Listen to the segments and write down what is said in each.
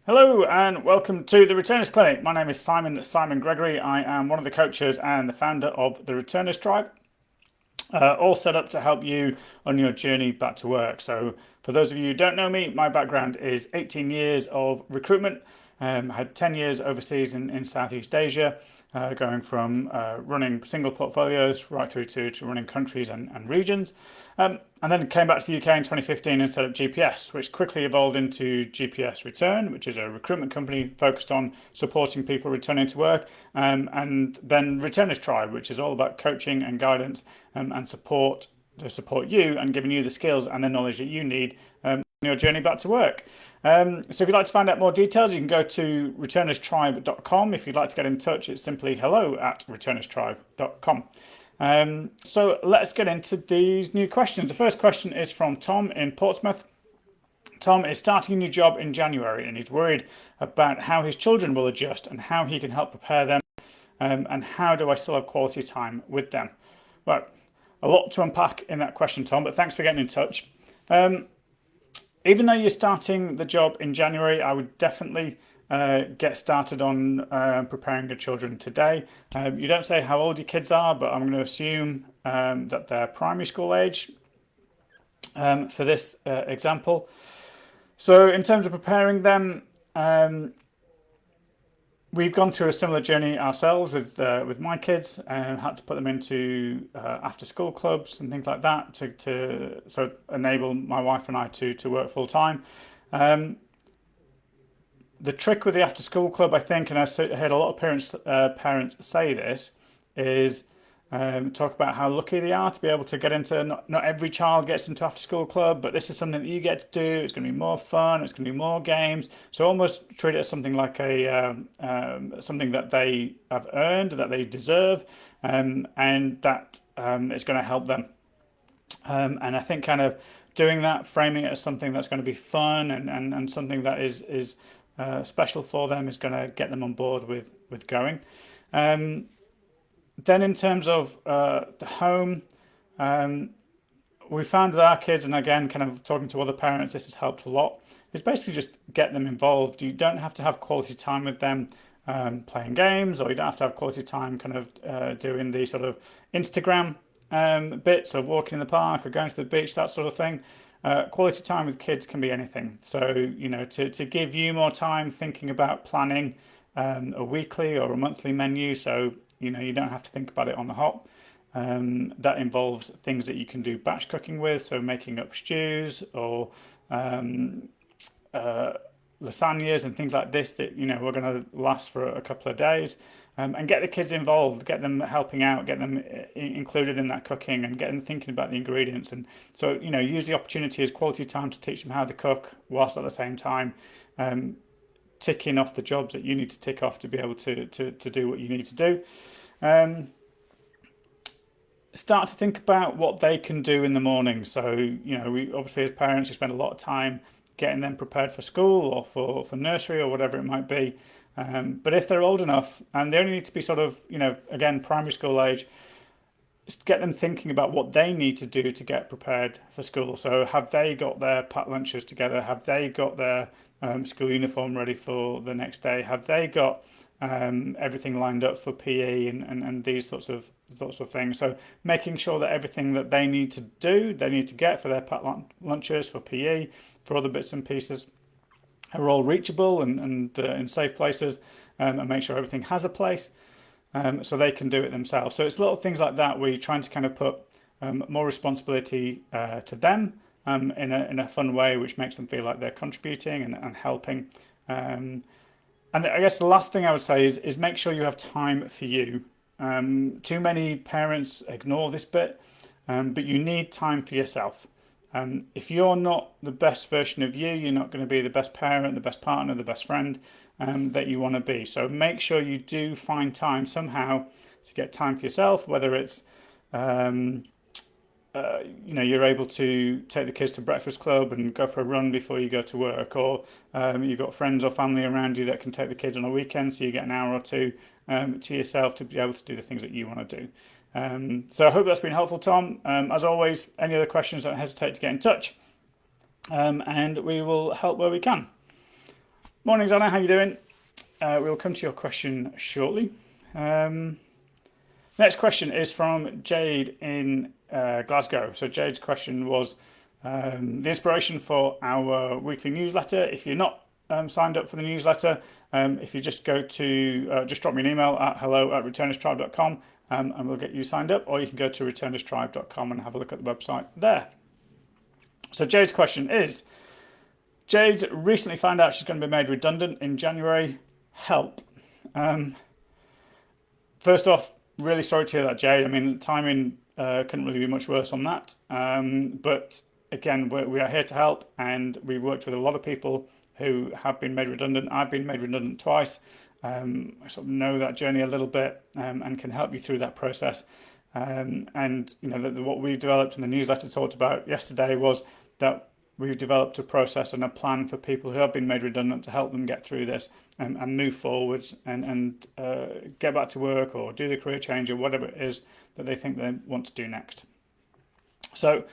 Hello and welcome to the Returners Clinic. My name is Simon Gregory. I am one of the coaches and the founder of the Returners Tribe, all set up to help you on your journey back to work. So for those of you who don't know me, my background is 18 years of recruitment. I had 10 years overseas in Southeast Asia, going from running single portfolios right through to running countries and regions. And then came back to the UK in 2015 and set up GPS, which quickly evolved into GPS Return, which is a recruitment company focused on supporting people returning to work, and then Returners Tribe, which is all about coaching and guidance and support to support you and giving you the skills and the knowledge that you need on your journey back to work. So if you'd like to find out more details, you can go to returnerstribe.com. If you'd like to get in touch, it's simply hello@returnerstribe.com. So let's get into these new questions. The first question is from Tom in Portsmouth. Tom is starting a new job in January and he's worried about how his children will adjust and how he can help prepare them, and how do I still have quality time with them? Well, a lot to unpack in that question, Tom, but thanks for getting in touch. Even though you're starting the job in January, I would definitely get started on preparing your children today. You don't say how old your kids are, but I'm going to assume that they're primary school age for this example. So in terms of preparing them, we've gone through a similar journey ourselves with my kids and had to put them into after school clubs and things like that to enable my wife and I to work full time. The trick with the after school club, I think, and I heard a lot of parents say this, is talk about how lucky they are to be able to get into, not every child gets into after school club, but this is something that you get to do. It's going to be more fun. It's going to be more games. So almost treat it as something like something that they have earned, that they deserve, and that it's going to help them. And I think kind of doing that, framing it as something that's going to be fun and something that is special for them is going to get them on board with going. Then in terms of the home, we found with our kids, and again, kind of talking to other parents, this has helped a lot. It's basically just get them involved. You don't have to have quality time with them playing games, or you don't have to have quality time kind of doing the sort of Instagram bits of walking in the park or going to the beach, that sort of thing. Quality time with kids can be anything. So, to give you more time thinking about planning a weekly or a monthly menu, so you don't have to think about it on the hop. That involves things that you can do batch cooking with, so making up stews or lasagnas and things like this that we're going to last for a couple of days, and get the kids involved, get them helping out, get them included in that cooking, and get them thinking about the ingredients. And so use the opportunity as quality time to teach them how to cook, whilst at the same time ticking off the jobs that you need to tick off to be able to do what you need to do. Start to think about what they can do in the morning. So we obviously, as parents, we spend a lot of time getting them prepared for school or for nursery or whatever it might be. But if they're old enough, and they only need to be sort of, again, primary school age, just get them thinking about what they need to do to get prepared for school. So have they got their packed lunches together? Have they got their school uniform ready for the next day? Have they got everything lined up for PE and these sorts of things? So making sure that everything that they need to do, they need to get for their packed lunches, for PE, for other bits and pieces, are all reachable and in safe places, and make sure everything has a place. So they can do it themselves. So it's little things like that where you're trying to kind of put more responsibility to them in a fun way, which makes them feel like they're contributing and helping. And I guess the last thing I would say is make sure you have time for you. Too many parents ignore this bit, but you need time for yourself. If you're not the best version of you, you're not going to be the best parent, the best partner, the best friend that you want to be. So make sure you do find time somehow to get time for yourself, whether it's you're able to take the kids to breakfast club and go for a run before you go to work, or you've got friends or family around you that can take the kids on a weekend, so you get an hour or two to yourself to be able to do the things that you want to do. So I hope that's been helpful, Tom. As always, any other questions, don't hesitate to get in touch, and we will help where we can. Morning, Anna. How you doing? We'll come to your question shortly. Next question is from Jade in Glasgow. So Jade's question was the inspiration for our weekly newsletter. If you're not signed up for the newsletter, if you just go to, just drop me an email at hello@returners.tribe.com and we'll get you signed up, or you can go to returners.tribe.com and have a look at the website there. So Jade's question is, Jade recently found out she's going to be made redundant in January. Help. First off, really sorry to hear that, Jade. I mean, timing couldn't really be much worse on that. But again, we are here to help, and we've worked with a lot of people who have been made redundant. I've been made redundant twice. I sort of know that journey a little bit and can help you through that process. And you know, what we've developed in the newsletter talked about yesterday was that we've developed a process and a plan for people who have been made redundant to help them get through this and move forwards and get back to work or do the career change or whatever it is that they think they want to do next. So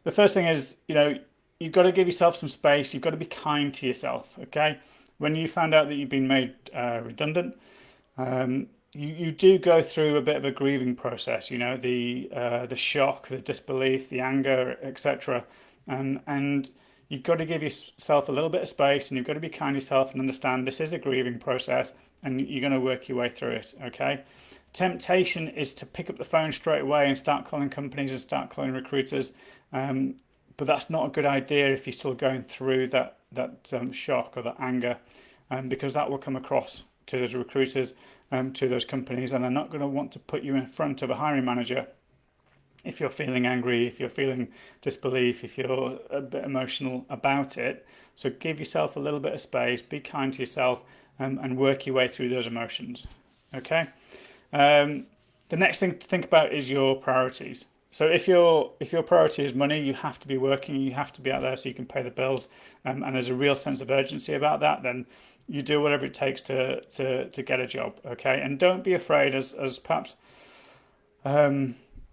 the first thing is, you know, you've got to give yourself some space. You've got to be kind to yourself, okay? When you found out that you've been made redundant, you do go through a bit of a grieving process, you know, the shock, the disbelief, the anger, etc. And you've got to give yourself a little bit of space, and you've got to be kind to yourself and understand this is a grieving process and you're going to work your way through it, okay? Temptation is to pick up the phone straight away and start calling companies and start calling recruiters, but that's not a good idea if you're still going through that shock or that anger, because that will come across to those recruiters, to those companies, and they're not going to want to put you in front of a hiring manager if you're feeling angry, if you're feeling disbelief, if you're a bit emotional about it. So give yourself a little bit of space, be kind to yourself, and work your way through those emotions. Okay. The next thing to think about is your priorities. So if your priority is money, you have to be working, you have to be out there so you can pay the bills, and there's a real sense of urgency about that, then you do whatever it takes to get a job. Okay. And don't be afraid, as perhaps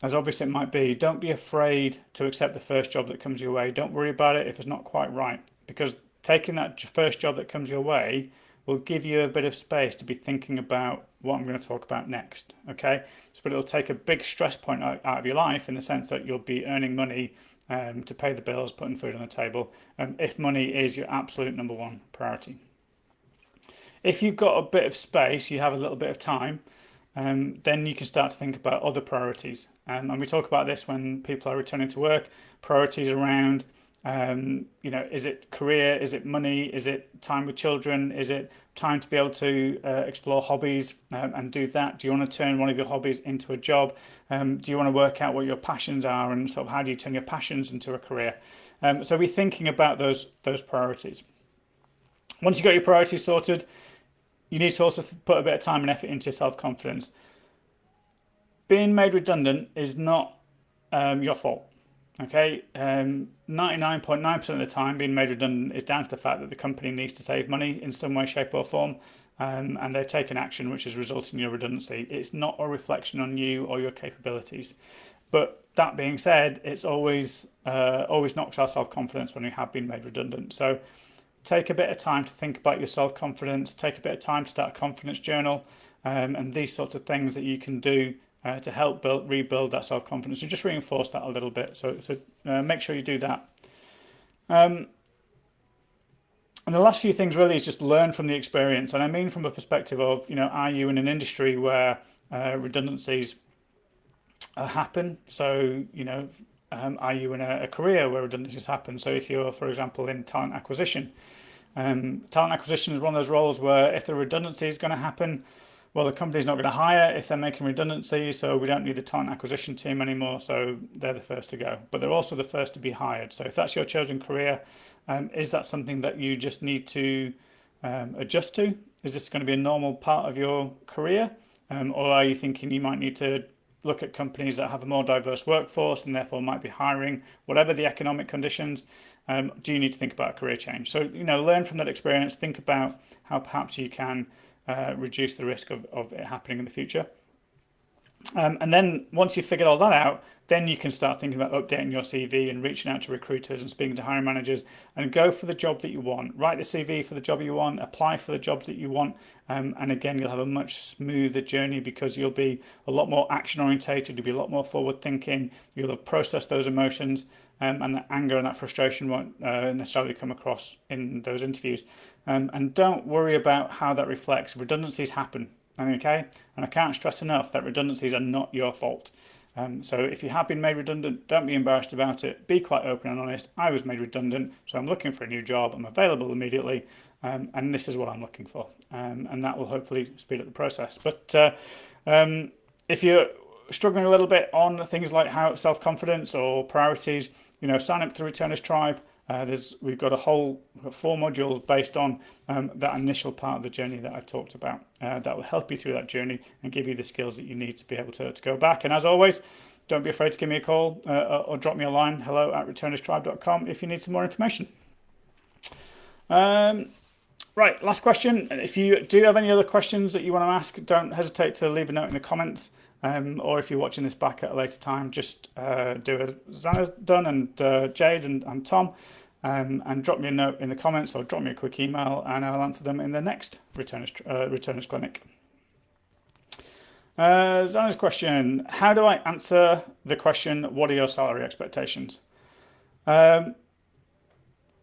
as obvious it might be, don't be afraid to accept the first job that comes your way. Don't worry about it if it's not quite right, because taking that first job that comes your way will give you a bit of space to be thinking about what I'm going to talk about next, okay? So, but it'll take a big stress point out of your life in the sense that you'll be earning money to pay the bills, putting food on the table, if money is your absolute number one priority. If you've got a bit of space, you have a little bit of time, then you can start to think about other priorities. And we talk about this when people are returning to work, priorities around, you know, is it career, is it money, is it time with children, is it time to be able to explore hobbies and do that? Do you want to turn one of your hobbies into a job? Do you want to work out what your passions are, and sort of how do you turn your passions into a career? So we're thinking about those priorities. Once you've got your priorities sorted, you need to also put a bit of time and effort into self-confidence. Being made redundant is not your fault. Okay, 99.9% of the time being made redundant is down to the fact that the company needs to save money in some way, shape or form, and they've taken action which has resulted in your redundancy. It's not a reflection on you or your capabilities. But that being said, it's always knocks our self-confidence when we have been made redundant. So take a bit of time to think about your self-confidence, take a bit of time to start a confidence journal, and these sorts of things that you can do to help rebuild that self-confidence and just reinforce that a little bit. So make sure you do that. And the last few things really is just learn from the experience. And I mean from a perspective of, you know, are you in an industry where redundancies happen? So, you know, are you in a career where redundancies happen? So if you're, for example, in talent acquisition is one of those roles where if the redundancy is going to happen, well, the company's not going to hire if they're making redundancies, so we don't need the talent acquisition team anymore, so they're the first to go. But they're also the first to be hired. So if that's your chosen career, is that something that you just need to adjust to? Is this going to be a normal part of your career? Or are you thinking you might need to look at companies that have a more diverse workforce and therefore might be hiring, whatever the economic conditions? Do you need to think about a career change? So, you know, learn from that experience, think about how perhaps you can reduce the risk of it happening in the future. And then once you've figured all that out, then you can start thinking about updating your CV and reaching out to recruiters and speaking to hiring managers and go for the job that you want. Write the CV for the job you want, apply for the jobs that you want. And again, you'll have a much smoother journey because you'll be a lot more action orientated, you'll be a lot more forward thinking, you'll have processed those emotions, and that anger and that frustration won't necessarily come across in those interviews. And don't worry about how that reflects. Redundancies happen. Okay, and I can't stress enough that redundancies are not your fault. So if you have been made redundant, don't be embarrassed about it. Be quite open and honest. I was made redundant, so I'm looking for a new job. I'm available immediately, and this is what I'm looking for. And that will hopefully speed up the process. But if you're struggling a little bit on things like how self-confidence or priorities, sign up to the Returners Tribe. We've got 4 modules based on that initial part of the journey that I talked about that will help you through that journey and give you the skills that you need to be able to go back. And as always, don't be afraid to give me a call or drop me a line, hello@returnerstribe.com, if you need some more information. Right, last question. If you do have any other questions that you want to ask, don't hesitate to leave a note in the comments. Or if you're watching this back at a later time, just do as Zanna's done and Jade and Tom, and drop me a note in the comments or drop me a quick email and I'll answer them in the next Returners Clinic. Zanna's question: how do I answer the question, what are your salary expectations?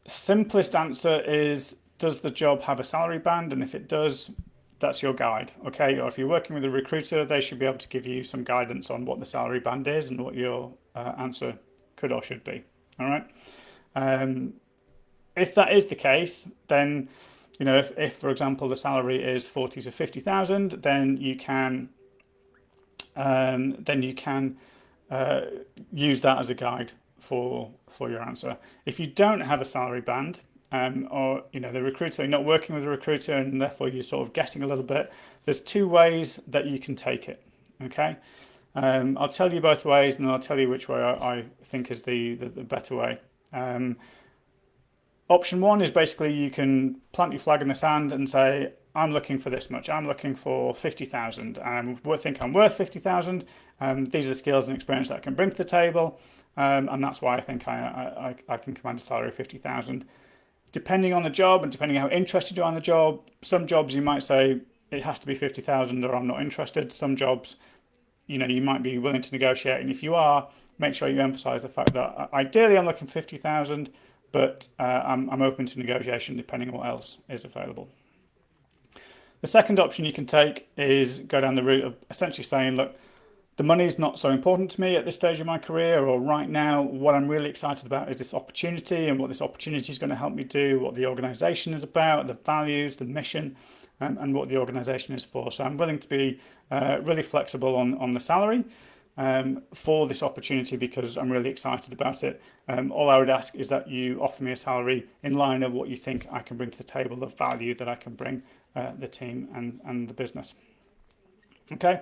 Simplest answer is, does the job have a salary band? And if it does, that's your guide, okay? Or if you're working with a recruiter, they should be able to give you some guidance on what the salary band is and what your answer could or should be, all right? If that is the case, then, if for example, the salary is 40 to 50,000, then you can use that as a guide for your answer. If you don't have a salary band, or the recruiter, you're not working with a recruiter and therefore you're sort of guessing a little bit, there's 2 ways that you can take it, okay? I'll tell you both ways and I'll tell you which way I think is the better way. Option 1 is basically you can plant your flag in the sand and say, I'm looking for this much. I'm looking for 50,000. I think I'm worth 50,000. These are the skills and experience that I can bring to the table, and that's why I think I can command a salary of 50,000. Depending on the job and depending how interested you are in the job, some jobs you might say it has to be 50,000 or I'm not interested. Some jobs, you might be willing to negotiate, and if you are, make sure you emphasize the fact that ideally I'm looking for 50,000, but I'm open to negotiation depending on what else is available. The second option you can take is go down the route of essentially saying, look, the money's not so important to me at this stage of my career, or right now, what I'm really excited about is this opportunity and what this opportunity is going to help me do, what the organisation is about, the values, the mission, and what the organisation is for. So I'm willing to be really flexible on the salary for this opportunity because I'm really excited about it. All I would ask is that you offer me a salary in line of what you think I can bring to the table, the value that I can bring the team and the business. Okay.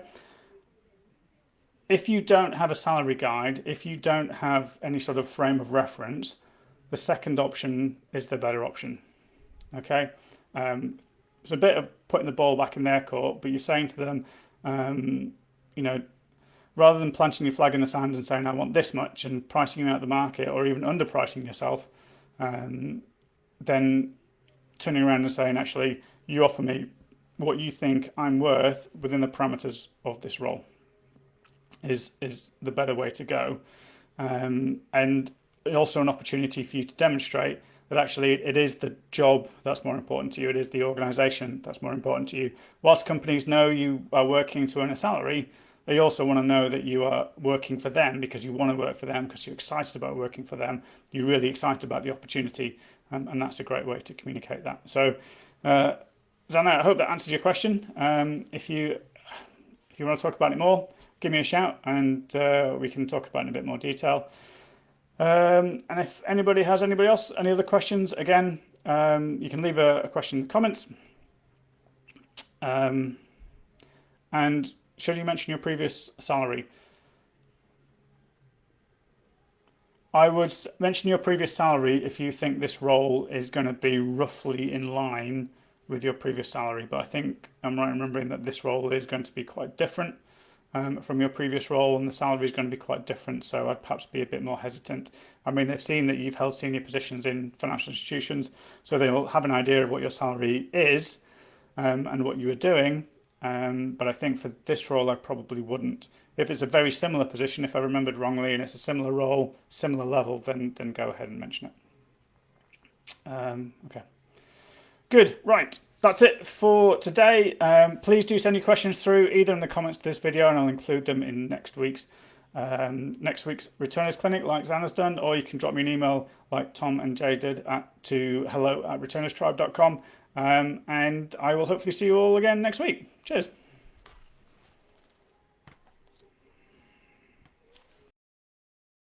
If you don't have a salary guide, if you don't have any sort of frame of reference, the second option is the better option. Okay, it's a bit of putting the ball back in their court, but you're saying to them, rather than planting your flag in the sand and saying I want this much and pricing you out of the market or even underpricing yourself, then turning around and saying, actually, you offer me what you think I'm worth within the parameters of this role. Is the better way to go, and also an opportunity for you to demonstrate that actually it is the job that's more important to you, it is the organisation that's more important to you. Whilst companies know you are working to earn a salary, they also want to know that you are working for them because you want to work for them, because you're excited about working for them, you're really excited about the opportunity, and that's a great way to communicate that. So Zanna, I hope that answers your question. If you want to talk about it more, give me a shout and we can talk about it in a bit more detail. And if anybody else, any other questions, again, you can leave a question in the comments. And should you mention your previous salary? I would mention your previous salary if you think this role is going to be roughly in line with your previous salary. But I think I'm right in remembering that this role is going to be quite different. from your previous role, and the salary is going to be quite different. So I'd perhaps be a bit more hesitant. I mean, they've seen that you've held senior positions in financial institutions, so they'll have an idea of what your salary is and what you were doing. But I think for this role, I probably wouldn't. If it's a very similar position, if I remembered wrongly, and it's a similar role, similar level, then go ahead and mention it. Okay. Good, right. That's it for today. Please do send your questions through either in the comments to this video, and I'll include them in next week's Returners Clinic, like Xana's done, or you can drop me an email like Tom and Jay did to hello@returnerstribe.com, and I will hopefully see you all again next week. Cheers.